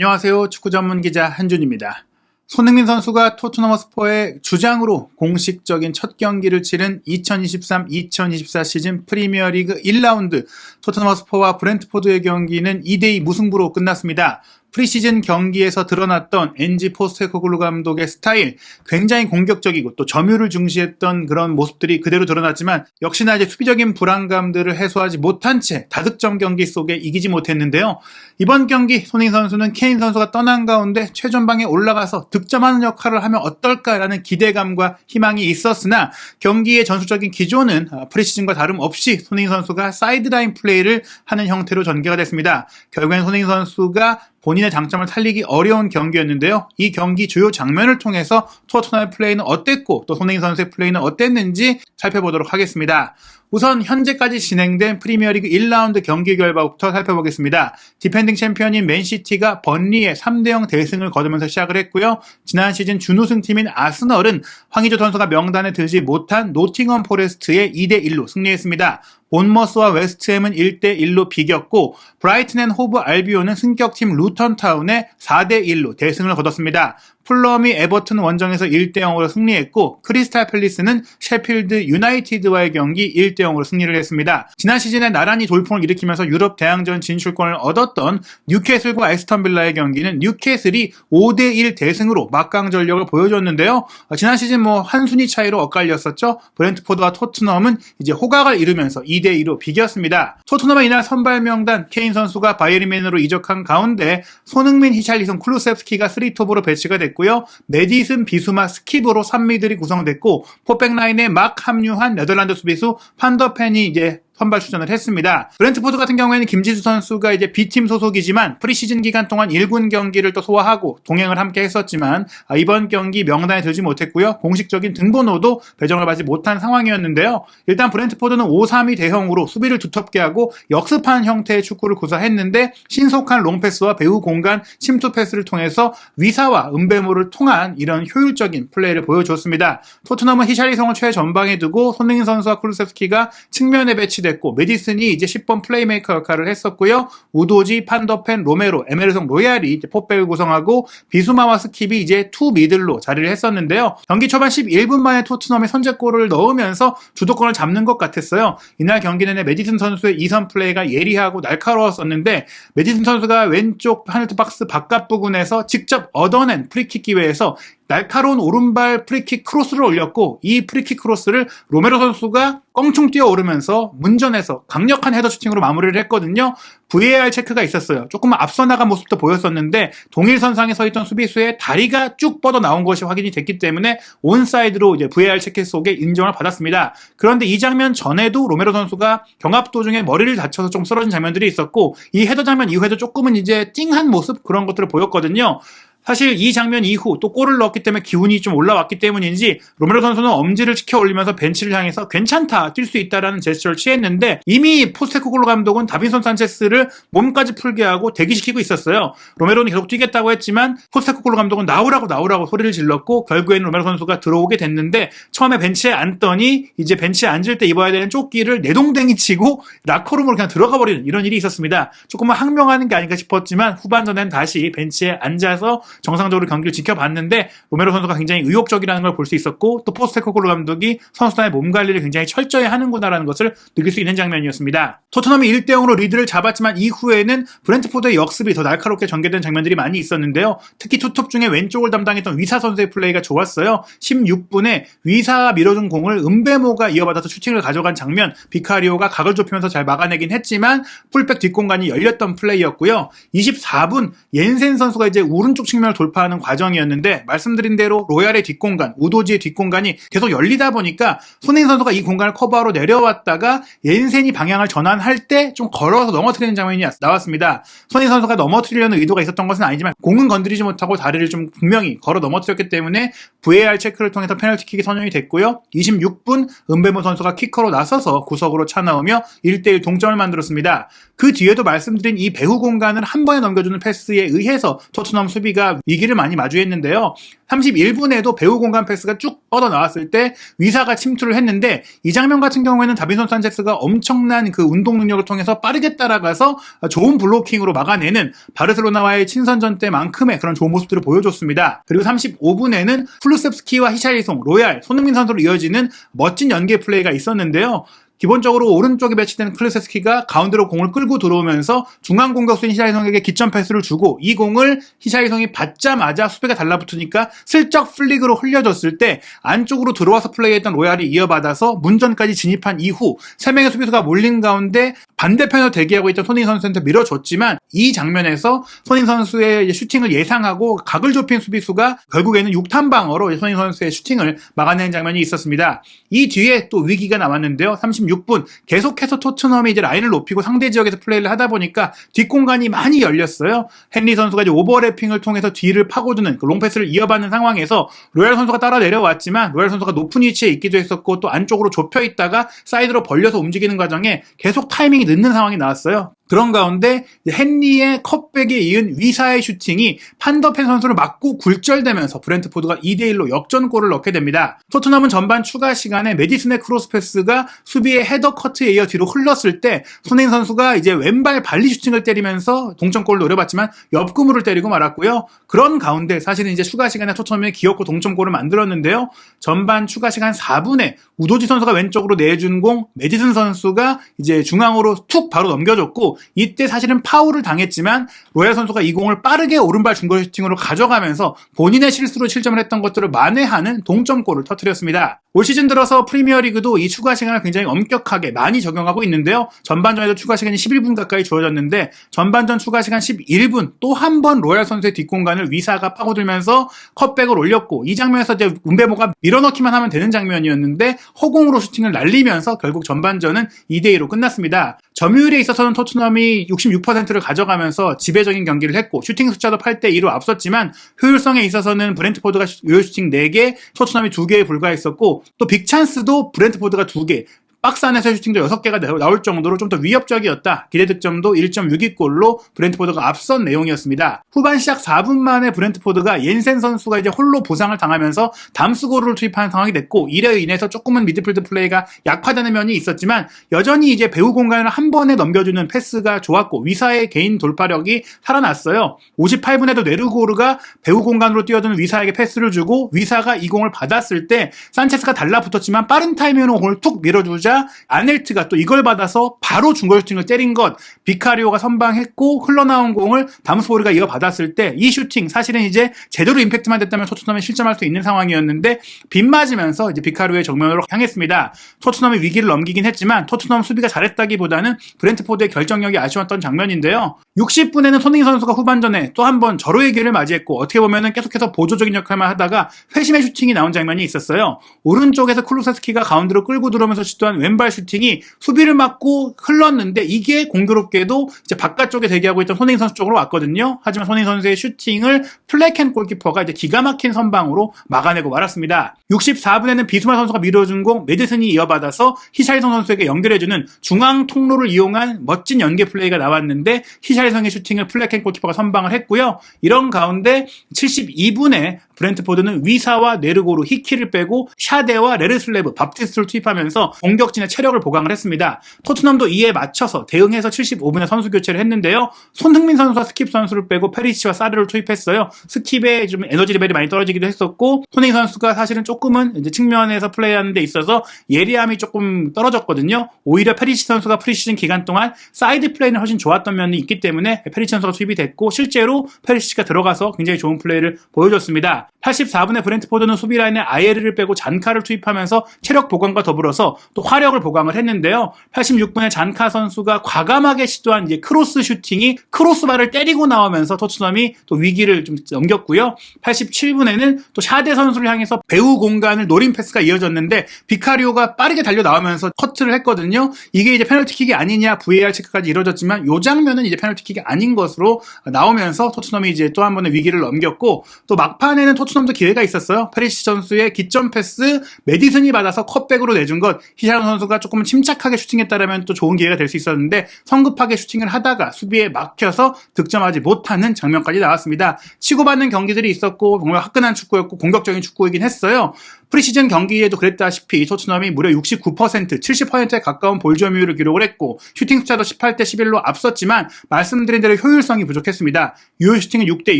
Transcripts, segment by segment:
안녕하세요. 축구 전문 기자 한준입니다. 손흥민 선수가 토트넘 허스퍼의 주장으로 공식적인 첫 경기를 치른 2023-2024 시즌 프리미어리그 1라운드 토트넘 허스퍼와 브렌트포드의 경기는 2대2 무승부로 끝났습니다. 프리시즌 경기에서 드러났던 엔지 포스테코글루 감독의 스타일, 굉장히 공격적이고 또 점유를 중시했던 그런 모습들이 그대로 드러났지만 역시나 이제 수비적인 불안감들을 해소하지 못한 채 다득점 경기 속에 이기지 못했는데요. 이번 경기 손흥민 선수는 케인 선수가 떠난 가운데 최전방에 올라가서 득점하는 역할을 하면 어떨까라는 기대감과 희망이 있었으나 경기의 전술적인 기조는 프리시즌과 다름없이 손흥민 선수가 사이드라인 플레이를 하는 형태로 전개가 됐습니다. 결국엔 손흥민 선수가 본인의 장점을 살리기 어려운 경기였는데요. 이 경기 주요 장면을 통해서 토트넘의 플레이는 어땠고 또 손흥민 선수의 플레이는 어땠는지 살펴보도록 하겠습니다. 우선 현재까지 진행된 프리미어리그 1라운드 경기 결과부터 살펴보겠습니다. 디펜딩 챔피언인 맨시티가 번리의 3대0 대승을 거두면서 시작을 했고요. 지난 시즌 준우승팀인 아스널은 황의조 선수가 명단에 들지 못한 노팅엄 포레스트에 2대1로 승리했습니다. 본머스와 웨스트햄은 1대1로 비겼고 브라이튼 앤 호브 알비온은 승격팀 루턴타운에 4대1로 대승을 거뒀습니다. 풀럼이 에버튼 원정에서 1대0으로 승리했고 크리스탈 팰리스는 셰필드 유나이티드와의 경기 1대0으로 승리를 했습니다. 지난 시즌에 나란히 돌풍을 일으키면서 유럽 대항전 진출권을 얻었던 뉴캐슬과 에스턴 빌라의 경기는 뉴캐슬이 5대1 대승으로 막강 전력을 보여줬는데요. 지난 시즌 한 순위 차이로 엇갈렸었죠. 브렌트포드와 토트넘은 이제 호각을 이루면서 2대2로 비겼습니다. 토트넘의 이날 선발 명단 케인 선수가 바이에른 뮌헨으로 이적한 가운데 손흥민, 히샬리송, 클루셉스키가 3톱으로 배치가 됐고 메디슨, 비수마, 스킵으로 3미들이 구성됐고 포백 라인에 막 합류한 네덜란드 수비수 판더펜이 이제 선발 출전을 했습니다. 브렌트포드 같은 경우에는 김지수 선수가 이제 B팀 소속이지만 프리시즌 기간 동안 1군 경기를 또 소화하고 동행을 함께 했었지만 이번 경기 명단에 들지 못했고요. 공식적인 등번호도 배정을 받지 못한 상황이었는데요. 일단 브렌트포드는 5-3-2 대형으로 수비를 두텁게 하고 역습하는 형태의 축구를 구사했는데 신속한 롱패스와 배후 공간 침투 패스를 통해서 위사와 은배모를 통한 이런 효율적인 플레이를 보여줬습니다. 토트넘은 히샬리송을 최전방에 두고 손흥민 선수와 클루셉스키가 측면에 배치됐고 메디슨이 이제 10번 플레이메이커 역할을 했었고요. 우도지, 판더펜, 로메로, 에메르송, 로얄이 이제 포백을 구성하고 비수마와 스킵이 이제 투 미들로 자리를 했었는데요. 경기 초반 11분 만에 토트넘의 선제골을 넣으면서 주도권을 잡는 것 같았어요. 이날 경기 내내 메디슨 선수의 2선 플레이가 예리하고 날카로웠었는데 메디슨 선수가 왼쪽 페널티 박스 바깥 부근에서 직접 얻어낸 프리킥 기회에서 날카로운 오른발 프리킥 크로스를 올렸고 이 프리킥 크로스를 로메로 선수가 껑충 뛰어오르면서 문전에서 강력한 헤더 슈팅으로 마무리를 했거든요. VAR 체크가 있었어요. 조금 앞서 나간 모습도 보였었는데 동일선상에 서 있던 수비수의 다리가 쭉 뻗어 나온 것이 확인이 됐기 때문에 온사이드로 이제 VAR 체크 속에 인정을 받았습니다. 그런데 이 장면 전에도 로메로 선수가 경합 도중에 머리를 다쳐서 좀 쓰러진 장면들이 있었고 이 헤더 장면 이후에도 조금은 이제 띵한 모습 그런 것들을 보였거든요. 사실 이 장면 이후 또 골을 넣었기 때문에 기운이 좀 올라왔기 때문인지 로메로 선수는 엄지를 치켜 올리면서 벤치를 향해서 괜찮다, 뛸 수 있다라는 제스처를 취했는데 이미 포스테코글루 감독은 다빈손 산체스를 몸까지 풀게 하고 대기시키고 있었어요. 로메로는 계속 뛰겠다고 했지만 포스테코글루 감독은 나오라고 소리를 질렀고 결국에는 로메로 선수가 들어오게 됐는데 처음에 벤치에 앉더니 이제 벤치에 앉을 때 입어야 되는 조끼를 내동댕이 치고 라커룸으로 그냥 들어가 버리는 이런 일이 있었습니다. 조금은 항명하는 게 아닌가 싶었지만 후반전엔 다시 벤치에 앉아서 정상적으로 경기를 지켜봤는데 로메로 선수가 굉장히 의욕적이라는 걸 볼 수 있었고 또 포스테코글루 감독이 선수단의 몸 관리를 굉장히 철저히 하는구나라는 것을 느낄 수 있는 장면이었습니다. 토트넘이 1대0으로 리드를 잡았지만 이후에는 브렌트포드의 역습이 더 날카롭게 전개된 장면들이 많이 있었는데요. 특히 투톱 중에 왼쪽을 담당했던 위사 선수의 플레이가 좋았어요. 16분에 위사가 밀어준 공을 은배모가 이어받아서 슈팅을 가져간 장면, 비카리오가 각을 좁히면서 잘 막아내긴 했지만 풀백 뒷공간이 열렸던 플레이였고요. 24분 옌센 선수가 이제 오른쪽 측면을 돌파하는 과정이었는데 말씀드린 대로 로얄의 뒷공간, 우도지의 뒷공간이 계속 열리다 보니까 손흥민 선수가 이 공간을 커버하러 내려왔다가 옌센이 방향을 전환할 때 좀 걸어서 넘어뜨리는 장면이 나왔습니다. 손흥민 선수가 넘어뜨리려는 의도가 있었던 것은 아니지만 공은 건드리지 못하고 다리를 좀 분명히 걸어 넘어뜨렸기 때문에 VAR 체크를 통해서 페널티킥이 선언이 됐고요. 26분 은배모 선수가 키커로 나서서 구석으로 차 넣으며 1대1 동점을 만들었습니다. 그 뒤에도 말씀드린 이 배후 공간을 한 번에 넘겨주는 패스에 의해서 토트넘 수비가 선수가 위기를 많이 마주했는데요. 31분에도 배우 공간 패스가 쭉 뻗어나왔을 때 위사가 침투를 했는데 이 장면 같은 경우에는 다빈손 산체스가 엄청난 그 운동 능력을 통해서 빠르게 따라가서 좋은 블로킹으로 막아내는 바르셀로나와의 친선전 때만큼의 그런 좋은 모습들을 보여줬습니다. 그리고 35분에는 풀루셉스키와 히샬리송, 로얄, 손흥민 선수로 이어지는 멋진 연계 플레이가 있었는데요. 기본적으로 오른쪽에 배치된 클루세스키가 가운데로 공을 끌고 들어오면서 중앙 공격수인 히샬리송에게 기점 패스를 주고 이 공을 히샬리송이 받자마자 수비가 달라붙으니까 슬쩍 플릭으로 흘려줬을 때 안쪽으로 들어와서 플레이했던 로얄이 이어받아서 문전까지 진입한 이후 3명의 수비수가 몰린 가운데 반대편으로 대기하고 있던 손흥민 선수한테 밀어줬지만 이 장면에서 손흥민 선수의 슈팅을 예상하고 각을 좁힌 수비수가 결국에는 6탄 방어로 손흥민 선수의 슈팅을 막아내는 장면이 있었습니다. 이 뒤에 또 위기가 남았는데요. 36분 계속해서 토트넘이 이제 라인을 높이고 상대 지역에서 플레이를 하다 보니까 뒷공간이 많이 열렸어요. 헨리 선수가 이제 오버래핑을 통해서 뒤를 파고드는 그 롱패스를 이어받는 상황에서 로얄 선수가 따라 내려왔지만 로얄 선수가 높은 위치에 있기도 했었고 또 안쪽으로 좁혀 있다가 사이드로 벌려서 움직이는 과정에 계속 타이밍이 늦는 상황이 나왔어요. 그런 가운데 헨리의 컵백에 이은 위사의 슈팅이 판더펜 선수를 맞고 굴절되면서 브렌트포드가 2대1로 역전골을 넣게 됩니다. 토트넘은 전반 추가 시간에 메디슨의 크로스 패스가 수비의 헤더 커트에 이어 뒤로 흘렀을 때 손흥민 선수가 이제 왼발 발리 슈팅을 때리면서 동점골을 노려봤지만 옆구무를 때리고 말았고요. 그런 가운데 사실은 이제 추가 시간에 토트넘이 기어코 동점골을 만들었는데요. 전반 추가 시간 4분에 우도지 선수가 왼쪽으로 내준 공 메디슨 선수가 이제 중앙으로 툭 바로 넘겨줬고 이때 사실은 파울을 당했지만 로얄 선수가 이 공을 빠르게 오른발 중거리 슈팅으로 가져가면서 본인의 실수로 실점을 했던 것들을 만회하는 동점골을 터뜨렸습니다. 올 시즌 들어서 프리미어리그도 이 추가 시간을 굉장히 엄격하게 많이 적용하고 있는데요. 전반전에도 추가 시간이 11분 가까이 주어졌는데 전반전 추가 시간 11분 또 한 번 로얄 선수의 뒷공간을 위사가 파고들면서 컵백을 올렸고 이 장면에서 이제 문베모가 밀어넣기만 하면 되는 장면이었는데 허공으로 슈팅을 날리면서 결국 전반전은 2대2로 끝났습니다. 점유율에 있어서는 토트넘이 66%를 가져가면서 지배적인 경기를 했고 슈팅 숫자도 8대2로 앞섰지만 효율성에 있어서는 브렌트포드가 요요 슈팅 4개, 토트넘이 2개에 불과했었고 또 빅찬스도 브렌트포드가 2개, 박스 안에서 슈팅도 6개가 나올 정도로 좀 더 위협적이었다. 기대 득점도 1.62골로 브렌트포드가 앞선 내용이었습니다. 후반 시작 4분 만에 브렌트포드가 옌센 선수가 이제 홀로 보상을 당하면서 담스고르를 투입하는 상황이 됐고 이래 인해서 조금은 미드필드 플레이가 약화되는 면이 있었지만 여전히 이제 배우 공간을 한 번에 넘겨주는 패스가 좋았고 위사의 개인 돌파력이 살아났어요. 58분에도 네르고르가 배우 공간으로 뛰어드는 위사에게 패스를 주고 위사가 이 공을 받았을 때 산체스가 달라붙었지만 빠른 타이밍으로 공을 툭 밀어주자 아넬트가 또 이걸 받아서 바로 중거리 슈팅을 때린 것 비카리오가 선방했고 흘러나온 공을 담스보르가 이어받았을 때 이 슈팅 사실은 이제 제대로 임팩트만 됐다면 토트넘이 실점할 수 있는 상황이었는데 빗맞으면서 이제 비카리오의 정면으로 향했습니다. 토트넘이 위기를 넘기긴 했지만 토트넘 수비가 잘했다기보다는 브렌트포드의 결정력이 아쉬웠던 장면인데요. 60분에는 손흥민 선수가 후반전에 또 한 번 절호의 기회를 맞이했고 어떻게 보면은 계속해서 보조적인 역할만 하다가 회심의 슈팅이 나온 장면이 있었어요. 오른쪽에서 클루세스키가 가운데로 끌고 들어오면서 시도한 왼발 슈팅이 수비를 막고 흘렀는데 이게 공교롭게도 이제 바깥쪽에 대기하고 있던 손흥민 선수 쪽으로 왔거든요. 하지만 손흥민 선수의 슈팅을 플래켄 골키퍼가 이제 기가 막힌 선방으로 막아내고 말았습니다. 64분에는 비수마 선수가 밀어준 공 메디슨이 이어받아서 히샬리송 선수에게 연결해주는 중앙 통로를 이용한 멋진 연계 플레이가 나왔는데 히샬리송의 슈팅을 플래켄 골키퍼가 선방을 했고요. 이런 가운데 72분에 브렌트포드는 위사와 네르고르, 히키를 빼고 샤데와 레르슬레브, 밥티스트를 투입하면서 공격진의 체력을 보강을 했습니다. 토트넘도 이에 맞춰서 대응해서 75분에 선수 교체를 했는데요. 손흥민 선수와 스킵 선수를 빼고 페리시와 사르를 투입했어요. 스킵의 좀 에너지 레벨이 많이 떨어지기도 했었고 손흥민 선수가 사실은 조금은 이제 측면에서 플레이하는 데 있어서 예리함이 조금 떨어졌거든요. 오히려 페리시 선수가 프리시즌 기간 동안 사이드 플레이는 훨씬 좋았던 면이 있기 때문에 페리시 선수가 투입이 됐고 실제로 페리시가 들어가서 굉장히 좋은 플레이를 보여줬습니다. 84분에 브렌트포드는 수비 라인에 아예르를 빼고 잔카를 투입하면서 체력 보강과 더불어서 또 화력을 보강을 했는데요. 86분에 잔카 선수가 과감하게 시도한 이제 크로스 슈팅이 크로스바를 때리고 나오면서 토트넘이 또 위기를 좀 넘겼고요. 87분에는 또 샤데 선수를 향해서 배우 공간을 노린 패스가 이어졌는데 비카리오가 빠르게 달려 나오면서 커트를 했거든요. 이게 이제 페널티킥이 아니냐 VAR 체크까지 이루어졌지만 이 장면은 이제 페널티킥이 아닌 것으로 나오면서 토트넘이 이제 또 한 번의 위기를 넘겼고 또 막판에는 토트넘도 기회가 있었어요. 페리시 선수의 기점 패스 메디슨이 받아서 컷백으로 내준 것 히샬리송 선수가 조금 침착하게 슈팅했다면 또 좋은 기회가 될 수 있었는데 성급하게 슈팅을 하다가 수비에 막혀서 득점하지 못하는 장면까지 나왔습니다. 치고받는 경기들이 있었고 정말 화끈한 축구였고 공격적인 축구이긴 했어요. 프리시즌 경기에도 그랬다시피 토트넘이 무려 69%, 70%에 가까운 볼 점유율을 기록을 했고 슈팅 숫자도 18대 11로 앞섰지만 말씀드린 대로 효율성이 부족했습니다. 유효 슈팅은 6대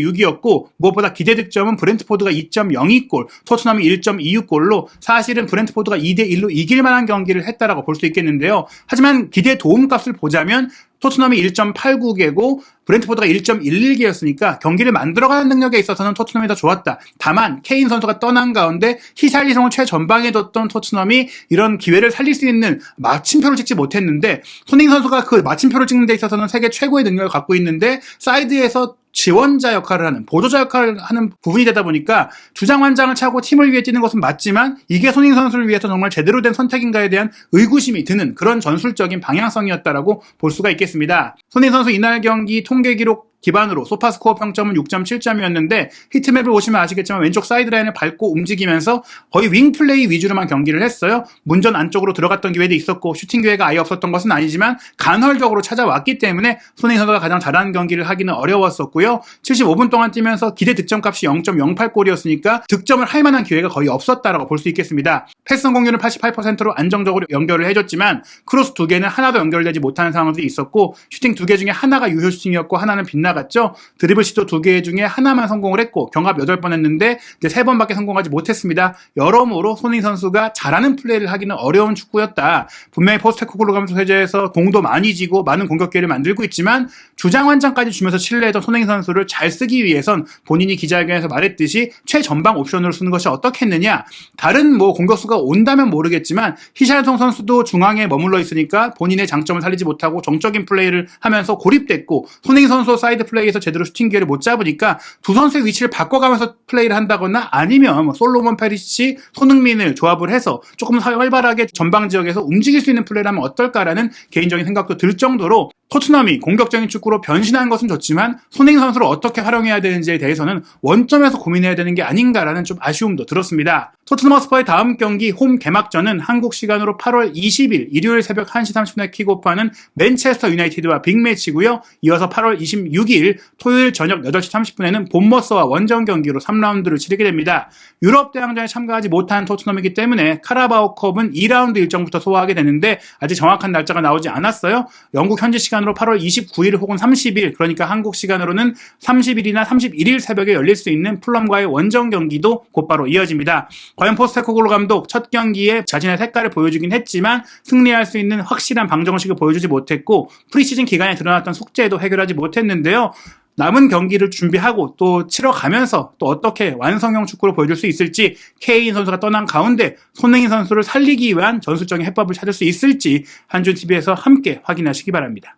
6이었고 무엇보다 기대 득점은 브렌트포드가 2.02골, 토트넘이 1.26골로 사실은 브렌트포드가 2대 1로 이길 만한 경기를 했다라고 볼 수 있겠는데요. 하지만 기대 도움값을 보자면 토트넘이 1.89개고 브렌트포드가 1.11개였으니까 경기를 만들어가는 능력에 있어서는 토트넘이 더 좋았다. 다만 케인 선수가 떠난 가운데 히샬리송을 최전방에 뒀던 토트넘이 이런 기회를 살릴 수 있는 마침표를 찍지 못했는데 손흥민 선수가 그 마침표를 찍는 데 있어서는 세계 최고의 능력을 갖고 있는데 사이드에서 지원자 역할을 하는, 보조자 역할을 하는 부분이 되다 보니까 주장완장을 차고 팀을 위해 뛰는 것은 맞지만 이게 손흥민 선수를 위해서 정말 제대로 된 선택인가에 대한 의구심이 드는 그런 전술적인 방향성이었다라고 볼 수가 있겠습니다. 손흥민 선수 이날 경기 통계 기록 기반으로 소파스코어 평점은 6.7점이었는데 히트맵을 보시면 아시겠지만 왼쪽 사이드라인을 밟고 움직이면서 거의 윙플레이 위주로만 경기를 했어요. 문전 안쪽으로 들어갔던 기회도 있었고 슈팅 기회가 아예 없었던 것은 아니지만 간헐적으로 찾아왔기 때문에 손흥민 선수가 가장 잘하는 경기를 하기는 어려웠었고요. 75분 동안 뛰면서 기대 득점값이 0.08골이었으니까 득점을 할 만한 기회가 거의 없었다라고 볼 수 있겠습니다. 패스 성공률은 88%로 안정적으로 연결을 해줬지만 크로스 2개는 하나도 연결되지 못하는 상황도 있었고 슈팅 2개 중에 하나가 유효 슈팅이었고 하나는 빗나갔죠. 드리블 시도 2개 중에 하나만 성공을 했고 경합 8번 했는데 이제 3번밖에 성공하지 못했습니다. 여러모로 손흥민 선수가 잘하는 플레이를 하기는 어려운 축구였다. 분명히 포스테코글루 감독 체제에서 공도 많이 지고 많은 공격 기회를 만들고 있지만 주장완장까지 주면서 신뢰했던 손흥민 선수를 잘 쓰기 위해선 본인이 기자회견에서 말했듯이 최전방 옵션으로 쓰는 것이 어떻겠느냐. 다른 공격수가 온다면 모르겠지만 히샬리송 선수도 중앙에 머물러 있으니까 본인의 장점을 살리지 못하고 정적인 플레이를 하면서 고립됐고 손흥민 선수 사이드 플레이에서 제대로 슈팅 기회를 못 잡으니까 두 선수의 위치를 바꿔가면서 플레이를 한다거나 아니면 솔로몬 페리시치, 손흥민을 조합을 해서 조금 활발하게 전방 지역에서 움직일 수 있는 플레이를 하면 어떨까라는 개인적인 생각도 들 정도로 토트넘이 공격적인 축구로 변신한 것은 좋지만 손흥민 선수를 어떻게 활용해야 되는지에 대해서는 원점에서 고민해야 되는 게 아닌가라는 좀 아쉬움도 들었습니다. 토트넘 허스퍼의 다음 경기 홈 개막전은 한국 시간으로 8월 20일 일요일 새벽 1시 30분에 킥오프하는 맨체스터 유나이티드와 빅매치고요. 이어서 8월 26일 토요일 저녁 8시 30분에는 본머스와 원정 경기로 3라운드를 치르게 됩니다. 유럽 대항전에 참가하지 못한 토트넘이기 때문에 카라바오컵은 2라운드 일정부터 소화하게 되는데 아직 정확한 날짜가 나오지 않았어요. 영국 현지 시간으로 8월 29일 혹은 30일, 그러니까 한국 시간으로는 30일이나 31일 새벽에 열릴 수 있는 풀럼과의 원정 경기도 곧바로 이어집니다. 과연 포스테코글루 감독 첫 경기에 자신의 색깔을 보여주긴 했지만 승리할 수 있는 확실한 방정식을 보여주지 못했고 프리시즌 기간에 드러났던 숙제도 해결하지 못했는데요. 남은 경기를 준비하고 또 치러가면서 또 어떻게 완성형 축구를 보여줄 수 있을지, 케인 선수가 떠난 가운데 손흥민 선수를 살리기 위한 전술적인 해법을 찾을 수 있을지 한준TV에서 함께 확인하시기 바랍니다.